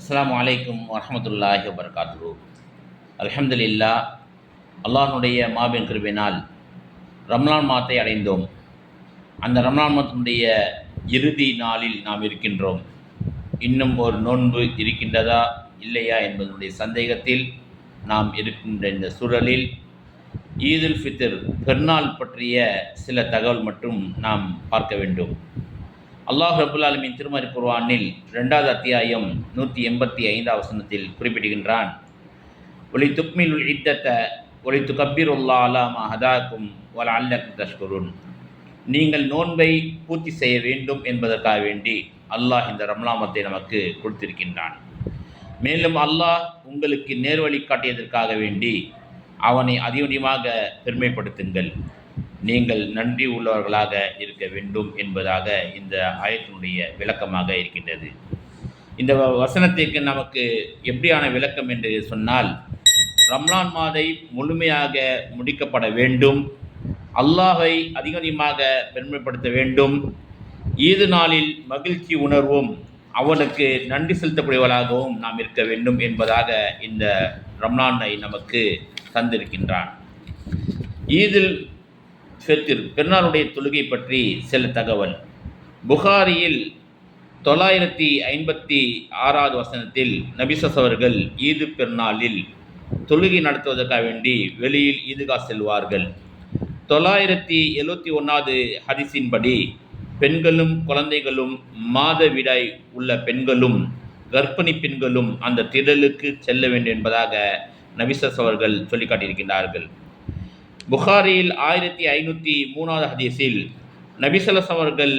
அஸ்ஸலாமு அலைக்கும் வரஹ்மத்துல்லாஹி வபரகாத்துஹு. அல்ஹம்துலில்லாஹ், அல்லாஹ்வுடைய மாபெரும் கிருபையினால் ரம்லான் மாதத்தை அடைந்தோம். அந்த ரம்லான் மாதத்தினுடைய இறுதி நாளில் நாம் இருக்கின்றோம். இன்னும் ஒரு நோன்பு இருக்கின்றதா இல்லையா என்பதனுடைய சந்தேகத்தில் நாம் இருக்கின்ற இந்த சூழலில் ஈதுல் ஃபித்ர் பெருநாள் பற்றிய சில தகவல் மட்டும் நாம் பார்க்க வேண்டும். அல்லாஹ் ரப்புல் ஆலமீன் திருமறை குர்ஆனில் 2வது அத்தியாயம் 185 வசனத்தில் குறிப்பிடுகின்றான், ஒலி துக்மிலுல் இத்தத்த ஒலி துகப்பிருல்லாஹ் அலா மா ஹதாக்கும் வலஅல்லக்கும் தஷ்குரூன். நீங்கள் நோன்பை பூர்த்தி செய்ய வேண்டும் என்பதற்காக வேண்டி அல்லாஹ் இந்த ரம்லாமத்தை நமக்கு கொடுத்திருக்கின்றான். மேலும் அல்லாஹ் உங்களுக்கு நேர்வழி காட்டியதற்காக வேண்டி அவனை அதிகமாக பெருமைப்படுத்துங்கள், நீங்கள் நன்றி உள்ளவர்களாக இருக்க வேண்டும் என்பதாக இந்த ஆயத்தினுடைய விளக்கமாக இருக்கின்றது. இந்த வசனத்திற்கு நமக்கு எப்படியான விளக்கம் என்று சொன்னால், ரம்லான் மாதை முழுமையாக முடிக்கப்பட வேண்டும், அல்லாஹை அதிகமாக பெருமைப்படுத்த வேண்டும், ஈது நாளில் மகிழ்ச்சி உணர்வும் அவனுக்கு நன்றி செலுத்தக்கூடியவர்களாகவும் நாம் இருக்க வேண்டும் என்பதாக இந்த ரம்லானை நமக்கு தந்திருக்கின்றான். ஈதுல் ஃபித்ர் பெருநாளுடைய தொழுகை பற்றி சில தகவல். புகாரியில் 956வது வசனத்தில் நபிசஸ் அவர்கள் ஈது பெருநாளில் தொழுகை நடத்துவதற்காக வேண்டி வெளியில் ஈதுகா செல்வார்கள். 971வது ஹதீஸின்படி பெண்களும் குழந்தைகளும் மாதவிடாய் உள்ள பெண்களும் கர்ப்பிணி பெண்களும் அந்த திடலுக்கு செல்ல வேண்டும் என்பதாக நபிசஸ் அவர்கள் சொல்லி காட்டியிருக்கின்றார்கள். புகாரியில் 1503வது ஹதீஸில் நபிசல்லஸ் அவர்கள்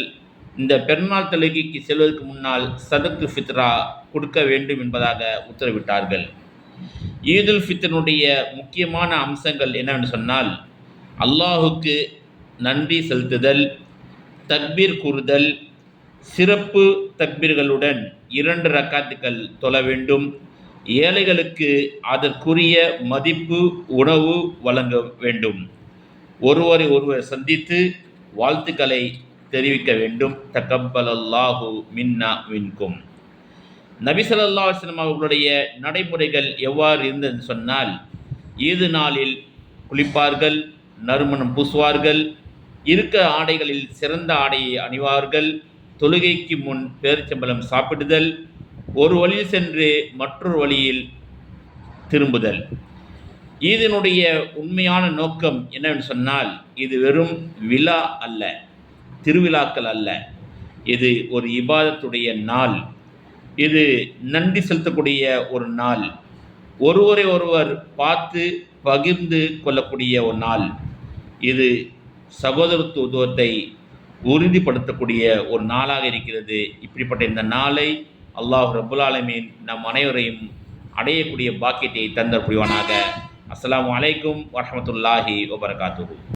இந்த பெருநாள் தொழுகைக்கு செல்வதற்கு முன்னால் சதக்கு ஃபித்ரா கொடுக்க வேண்டும் என்பதாக உத்தரவிட்டார்கள். ஈதுல் ஃபித்ருடைய முக்கியமான அம்சங்கள் என்னவென்று சொன்னால், அல்லாஹுக்கு நன்றி செலுத்துதல், தக்பீர் கூறுதல், சிறப்பு தக்பீர்களுடன் 2 ரக்காத்துக்கள் தொழ வேண்டும், ஏழைகளுக்கு அதற்குரிய மதிப்பு உணவு வழங்க வேண்டும், ஒருவரை ஒருவர் சந்தித்து வாழ்த்துக்களை தெரிவிக்க வேண்டும். தகப்பலல்லாஹு மின்னா மின்கும். நபி ஸல்லல்லாஹு அலைஹி வஸல்லம் அவர்களுடைய நடைமுறைகள் எவ்வாறு இருந்தது சொன்னால், ஈது நாளில் குளிப்பார்கள், நறுமணம் பூசுவார்கள், இருக்க ஆடைகளில் சிறந்த ஆடையை அணிவார்கள், தொழுகைக்கு முன் பேரிச்சம்பழம் சாப்பிடுதல், ஒரு வழியில் சென்று மற்றொரு வழியில் திரும்புதல். ஈதினுடைய உண்மையான நோக்கம் என்னவென்று சொன்னால், இது வெறும் விழா அல்ல, திருவிழாக்கள் அல்ல, இது ஒரு இபாதத்துடைய நாள், இது நன்றி செலுத்தக்கூடிய ஒரு நாள், ஒருவரை ஒருவர் பார்த்து பகிர்ந்து கொள்ளக்கூடிய ஒரு நாள், இது சகோதரத்துவத்தை உறுதிப்படுத்தக்கூடிய ஒரு நாளாக இருக்கிறது. இப்படிப்பட்ட இந்த நாளை அல்லாஹ் ரப்புல் ஆலமீன் நம் அனைவரையும் அடையக்கூடிய பாக்கியத்தை தந்தர் புரிவானாக. அஸ்ஸலாமு அலைக்கும் வரஹ்மத்துல்லாஹி வபரகாத்துஹு.